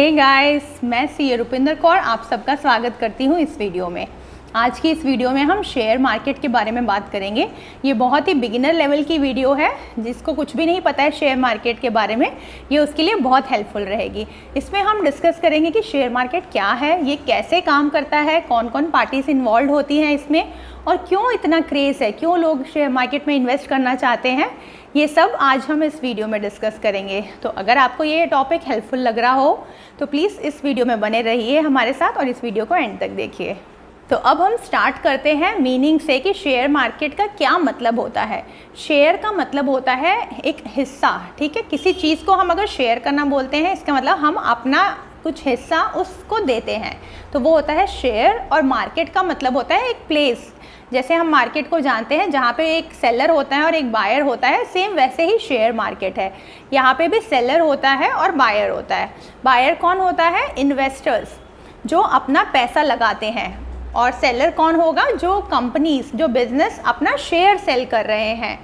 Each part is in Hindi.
हे गाइस, मैं सीए रुपिंदर कौर आप सबका स्वागत करती हूँ इस वीडियो में। आज की इस वीडियो में हम शेयर मार्केट के बारे में बात करेंगे। ये बहुत ही बिगिनर लेवल की वीडियो है, जिसको कुछ भी नहीं पता है शेयर मार्केट के बारे में, ये उसके लिए बहुत हेल्पफुल रहेगी। इसमें हम डिस्कस करेंगे कि शेयर मार्केट क्या है, ये कैसे काम करता है, कौन कौन पार्टीज इन्वॉल्व होती हैं इसमें, और क्यों इतना क्रेज़ है, क्यों लोग शेयर मार्केट में इन्वेस्ट करना चाहते हैं। ये सब आज हम इस वीडियो में डिस्कस करेंगे। तो अगर आपको ये टॉपिक हेल्पफुल लग रहा हो तो प्लीज़ इस वीडियो में बने रहिए हमारे साथ और इस वीडियो को एंड तक देखिए। तो अब हम स्टार्ट करते हैं मीनिंग से कि शेयर मार्केट का क्या मतलब होता है। शेयर का मतलब होता है एक हिस्सा, ठीक है। किसी चीज़ को हम अगर शेयर करना बोलते हैं, इसका मतलब हम अपना कुछ हिस्सा उसको देते हैं, तो वो होता है शेयर। और मार्केट का मतलब होता है एक प्लेस। जैसे हम मार्केट को जानते हैं जहाँ पे एक सेलर होता है और एक बायर होता है, सेम वैसे ही शेयर मार्केट है। यहाँ पे भी सेलर होता है और बायर होता है। बायर कौन होता है? इन्वेस्टर्स, जो अपना पैसा लगाते हैं। और सेलर कौन होगा? जो कंपनीज, जो बिजनेस अपना शेयर सेल कर रहे हैं।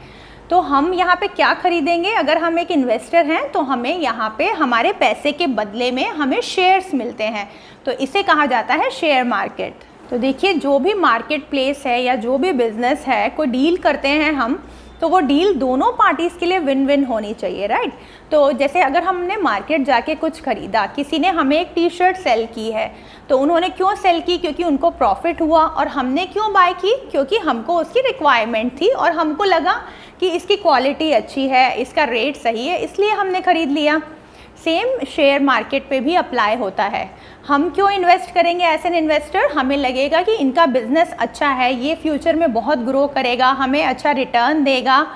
तो हम यहाँ पे क्या खरीदेंगे? अगर हम एक इन्वेस्टर हैं तो हमें यहाँ पे हमारे पैसे के बदले में हमें शेयर्स मिलते हैं, तो इसे कहा जाता है शेयर मार्केट। तो देखिए, जो भी मार्केट प्लेस है या जो भी बिजनेस है, कोई डील करते हैं हम, तो वो डील दोनों पार्टीज़ के लिए विन विन होनी चाहिए, राइट। तो जैसे अगर हमने मार्केट जाके कुछ ख़रीदा, किसी ने हमें एक टी शर्ट सेल की है, तो उन्होंने क्यों सेल की? क्योंकि उनको प्रॉफिट हुआ। और हमने क्यों बाय की? क्योंकि हमको उसकी रिक्वायरमेंट थी और हमको लगा कि इसकी क्वालिटी अच्छी है, इसका रेट सही है, इसलिए हमने ख़रीद लिया। सेम शेयर मार्केट पे भी अप्लाई होता है। हम क्यों इन्वेस्ट करेंगे एज एन इन्वेस्टर? हमें लगेगा कि इनका बिजनेस अच्छा है, ये फ्यूचर में बहुत ग्रो करेगा, हमें अच्छा रिटर्न देगा,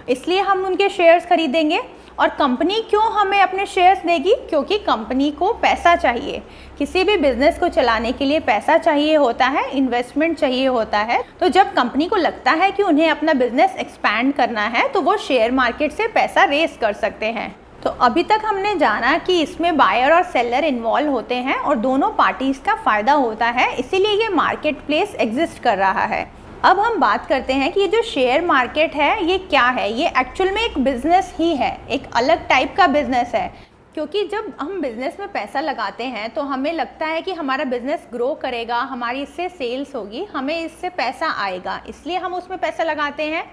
इसलिए हम उनके शेयर्स खरीदेंगे। और कंपनी क्यों हमें अपने शेयर्स देगी? क्योंकि कंपनी को पैसा चाहिए। किसी भी बिजनेस को चलाने के लिए पैसा चाहिए होता है, इन्वेस्टमेंट चाहिए होता है। तो जब कंपनी को लगता है कि उन्हें अपना बिजनेस एक्सपैंड करना है, तो वो शेयर मार्केट से पैसा रेस कर सकते हैं। तो अभी तक हमने जाना कि इसमें बायर और सेलर इन्वॉल्व होते हैं और दोनों पार्टीज़ का फ़ायदा होता है, इसीलिए ये मार्केट प्लेस एग्जिस्ट कर रहा है। अब हम बात करते हैं कि ये जो शेयर मार्केट है ये क्या है। ये एक्चुअल में एक बिज़नेस ही है, एक अलग टाइप का बिज़नेस है। क्योंकि जब हम बिज़नेस में पैसा लगाते हैं तो हमें लगता है कि हमारा बिज़नेस ग्रो करेगा, हमारी इससे सेल्स होगी, हमें इससे पैसा आएगा, इसलिए हम उसमें पैसा लगाते हैं।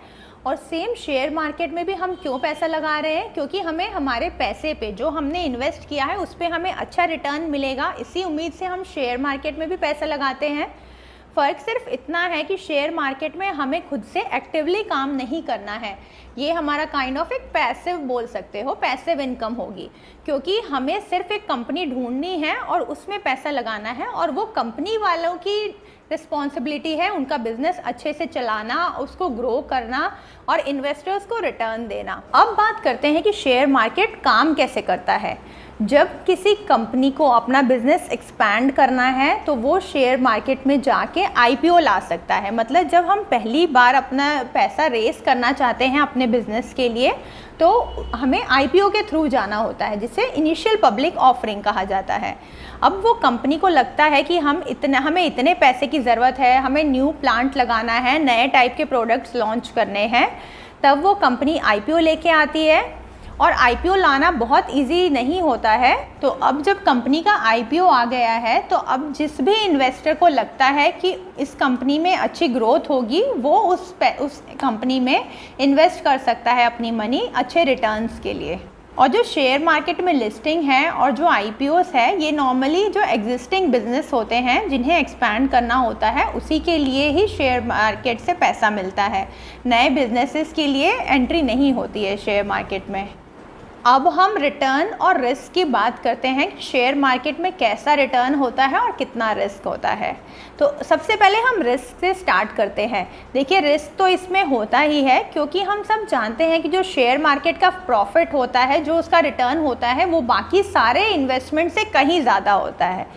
और सेम शेयर मार्केट में भी हम क्यों पैसा लगा रहे हैं? क्योंकि हमें हमारे पैसे पे, जो हमने इन्वेस्ट किया है, उस पर हमें अच्छा रिटर्न मिलेगा, इसी उम्मीद से हम शेयर मार्केट में भी पैसा लगाते हैं। फ़र्क सिर्फ इतना है कि शेयर मार्केट में हमें खुद से एक्टिवली काम नहीं करना है। ये हमारा काइंड ऑफ एक पैसिव बोल सकते हो, पैसिव इनकम होगी। क्योंकि हमें सिर्फ एक कंपनी ढूंढनी है और उसमें पैसा लगाना है, और वो कंपनी वालों की रिस्पॉन्सिबिलिटी है उनका बिजनेस अच्छे से चलाना, उसको ग्रो करना और इन्वेस्टर्स को रिटर्न देना। अब बात करते हैं कि शेयर मार्केट काम कैसे करता है। जब किसी कंपनी को अपना बिजनेस एक्सपैंड करना है तो वो शेयर मार्केट में जाके आईपीओ ला सकता है। मतलब जब हम पहली बार अपना पैसा रेस करना चाहते हैं अपने बिजनेस के लिए, तो हमें आईपीओ के थ्रू जाना होता है, जिसे इनिशियल पब्लिक ऑफरिंग कहा जाता है। अब वो कंपनी को लगता है कि हमें इतने पैसे की ज़रूरत है, हमें न्यू प्लांट लगाना है, नए टाइप के प्रोडक्ट्स लॉन्च करने हैं, तब वो कंपनी आईपीओ लेके आती है। और आईपीओ लाना बहुत इजी नहीं होता है। तो अब जब कंपनी का आईपीओ आ गया है, तो अब जिस भी इन्वेस्टर को लगता है कि इस कंपनी में अच्छी ग्रोथ होगी, वो उस कंपनी में इन्वेस्ट कर सकता है अपनी मनी अच्छे रिटर्न्स के लिए। और जो शेयर मार्केट में लिस्टिंग है और जो आईपीओस है, ये नॉर्मली जो एग्जिस्टिंग बिजनेस होते हैं जिन्हें एक्सपैंड करना होता है, उसी के लिए ही शेयर मार्केट से पैसा मिलता है। नए बिजनेसेस के लिए एंट्री नहीं होती है शेयर मार्केट में। अब हम रिटर्न और रिस्क की बात करते हैं कि शेयर मार्केट में कैसा रिटर्न होता है और कितना रिस्क होता है। तो सबसे पहले हम रिस्क से स्टार्ट करते हैं। देखिए, रिस्क तो इसमें होता ही है, क्योंकि हम सब जानते हैं कि जो शेयर मार्केट का प्रॉफिट होता है, जो उसका रिटर्न होता है, वो बाकी सारे इन्वेस्टमेंट से कहीं ज़्यादा होता है।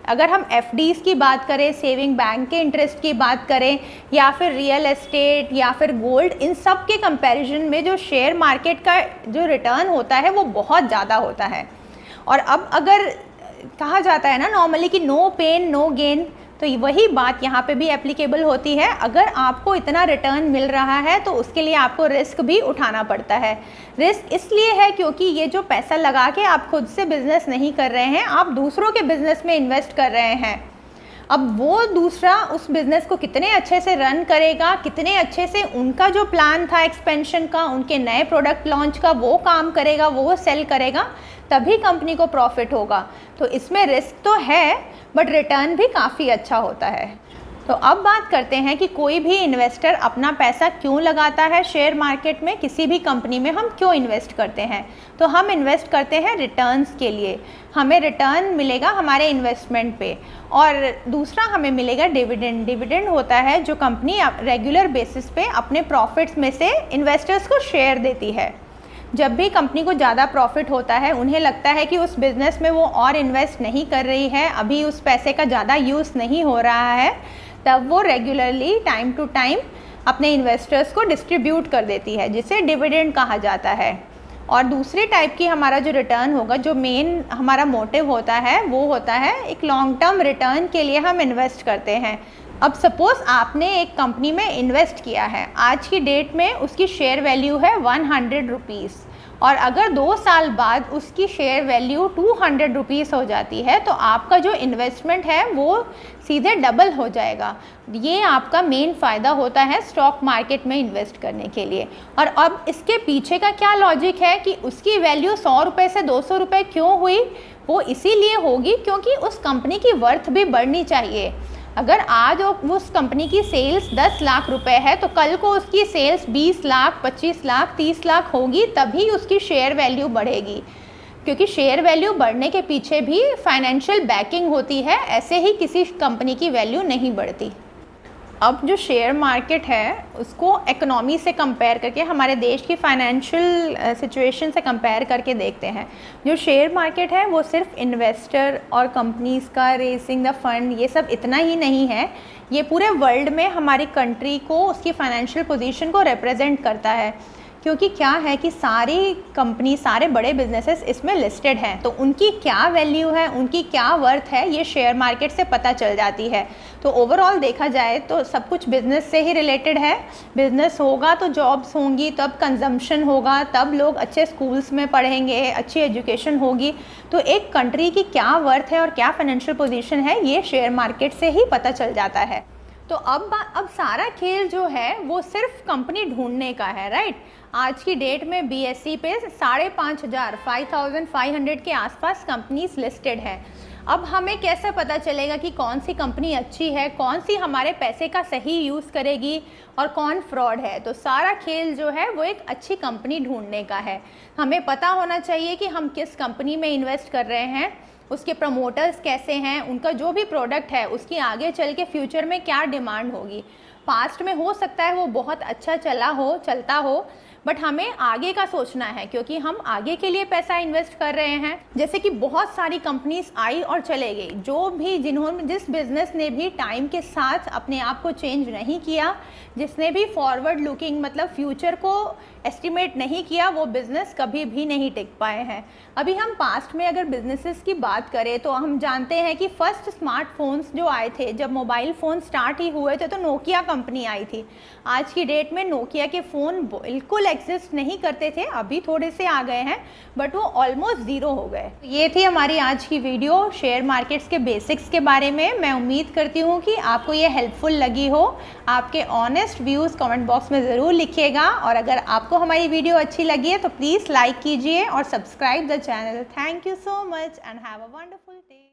अगर हम एफडीज़ की बात करें, सेविंग बैंक के इंटरेस्ट की बात करें, या फिर रियल एस्टेट या फिर गोल्ड, इन सब के कंपैरिजन में जो शेयर मार्केट का जो रिटर्न होता है वो बहुत ज़्यादा होता है। और अब अगर कहा जाता है ना नॉर्मली कि नो पेन नो गेन, तो वही बात यहाँ पे भी एप्लीकेबल होती है। अगर आपको इतना रिटर्न मिल रहा है तो उसके लिए आपको रिस्क भी उठाना पड़ता है। रिस्क इसलिए है क्योंकि ये जो पैसा लगा के आप खुद से बिजनेस नहीं कर रहे हैं, आप दूसरों के बिजनेस में इन्वेस्ट कर रहे हैं। अब वो दूसरा उस बिज़नेस को कितने अच्छे से रन करेगा, कितने अच्छे से उनका जो प्लान था एक्सपेंशन का, उनके नए प्रोडक्ट लॉन्च का, वो काम करेगा, वो सेल करेगा, तभी कंपनी को प्रॉफिट होगा। तो इसमें रिस्क तो है बट रिटर्न भी काफ़ी अच्छा होता है। तो अब बात करते हैं कि कोई भी इन्वेस्टर अपना पैसा क्यों लगाता है शेयर मार्केट में, किसी भी कंपनी में हम क्यों इन्वेस्ट करते हैं। तो हम इन्वेस्ट करते हैं रिटर्न्स के लिए, हमें रिटर्न मिलेगा हमारे इन्वेस्टमेंट पे, और दूसरा हमें मिलेगा डिविडेंड। डिविडेंड होता है जो कंपनी रेगुलर बेसिस पे अपने प्रॉफिट्स में से इन्वेस्टर्स को शेयर देती है। जब भी कंपनी को ज़्यादा प्रॉफिट होता है, उन्हें लगता है कि उस बिज़नेस में वो और इन्वेस्ट नहीं कर रही है, अभी उस पैसे का ज़्यादा यूज़ नहीं हो रहा है, तब वो रेगुलरली टाइम टू टाइम अपने इन्वेस्टर्स को डिस्ट्रीब्यूट कर देती है, जिसे डिविडेंड कहा जाता है। और दूसरी टाइप की हमारा जो रिटर्न होगा, जो मेन हमारा मोटिव होता है, वो होता है एक लॉन्ग टर्म रिटर्न के लिए हम इन्वेस्ट करते हैं। अब सपोज़ आपने एक कंपनी में इन्वेस्ट किया है, आज की डेट में उसकी शेयर वैल्यू है 100 रुपीज़, और अगर 2 साल बाद उसकी शेयर वैल्यू 200 रुपीज़ हो जाती है, तो आपका जो इन्वेस्टमेंट है वो सीधे डबल हो जाएगा। ये आपका मेन फ़ायदा होता है स्टॉक मार्केट में इन्वेस्ट करने के लिए। और अब इसके पीछे का क्या लॉजिक है कि उसकी वैल्यू 100 रुपये से 200 रुपये क्यों हुई, वो इसीलिए होगी क्योंकि उस कंपनी की वर्थ भी बढ़नी चाहिए। अगर आज उस कंपनी की सेल्स 10 लाख रुपए है, तो कल को उसकी सेल्स 20 लाख, 25 लाख, 30 लाख होगी, तभी उसकी शेयर वैल्यू बढ़ेगी। क्योंकि शेयर वैल्यू बढ़ने के पीछे भी फाइनेंशियल बैकिंग होती है, ऐसे ही किसी कंपनी की वैल्यू नहीं बढ़ती। अब जो शेयर मार्केट है उसको इकोनॉमी से कंपेयर करके, हमारे देश की फाइनेंशियल सिचुएशन से कंपेयर करके देखते हैं। जो शेयर मार्केट है वो सिर्फ इन्वेस्टर और कंपनीज़ का रेसिंग द फंड, ये सब इतना ही नहीं है, ये पूरे वर्ल्ड में हमारी कंट्री को, उसकी फाइनेंशियल पोजीशन को रिप्रेजेंट करता है। क्योंकि क्या है कि सारी कंपनी, सारे बड़े बिजनेसेस इसमें लिस्टेड हैं, तो उनकी क्या वैल्यू है, उनकी क्या वर्थ है, ये शेयर मार्केट से पता चल जाती है। तो ओवरऑल देखा जाए तो सब कुछ बिज़नेस से ही रिलेटेड है। बिज़नेस होगा तो जॉब्स होंगी, तब कंजम्पशन होगा, तब लोग अच्छे स्कूल्स में पढ़ेंगे, अच्छी एजुकेशन होगी। तो एक कंट्री की क्या वर्थ है और क्या फाइनेंशियल पोजीशन है, ये शेयर मार्केट से ही पता चल जाता है। तो अब सारा खेल जो है वो सिर्फ कंपनी ढूंढने का है, राइट। आज की डेट में BSE पे 5,500 के आसपास कंपनीज लिस्टेड है। अब हमें कैसे पता चलेगा कि कौन सी कंपनी अच्छी है, कौन सी हमारे पैसे का सही यूज़ करेगी और कौन फ्रॉड है। तो सारा खेल जो है वो एक अच्छी कंपनी ढूंढने का है। हमें पता होना चाहिए कि हम किस कंपनी में इन्वेस्ट कर रहे हैं, उसके प्रमोटर्स कैसे हैं, उनका जो भी प्रोडक्ट है उसकी आगे चल के फ्यूचर में क्या डिमांड होगी। पास्ट में हो सकता है वो बहुत अच्छा चलता हो, बट हमें आगे का सोचना है, क्योंकि हम आगे के लिए पैसा इन्वेस्ट कर रहे हैं। जैसे कि बहुत सारी कंपनीज आई और चले गई, जिस बिजनेस ने भी टाइम के साथ अपने आप को चेंज नहीं किया, जिसने भी फॉरवर्ड लुकिंग मतलब फ्यूचर को एस्टिमेट नहीं किया, वो बिज़नेस कभी भी नहीं टिक पाए हैं। अभी हम पास्ट में अगर बिजनेसेस की बात करें तो हम जानते हैं कि फर्स्ट स्मार्टफोन्स जो आए थे, जब मोबाइल फ़ोन स्टार्ट ही हुए थे, तो नोकिया कंपनी आई थी। आज की डेट में नोकिया के फ़ोन बिल्कुल एग्जिस्ट नहीं करते थे, अभी थोड़े से आ गए हैं, बट वो ऑलमोस्ट ज़ीरो हो गए। ये थी हमारी आज की वीडियो शेयर मार्केट्स के बेसिक्स के बारे में। मैं उम्मीद करती हूँ कि आपको ये हेल्पफुल लगी हो। आपके ऑनेस्ट व्यूज़ कमेंट बॉक्स में ज़रूर लिखिएगा, और अगर आपको हमारी वीडियो अच्छी लगी है तो प्लीज़ लाइक कीजिए और subscribe the channel. Thank you so much and have a wonderful day.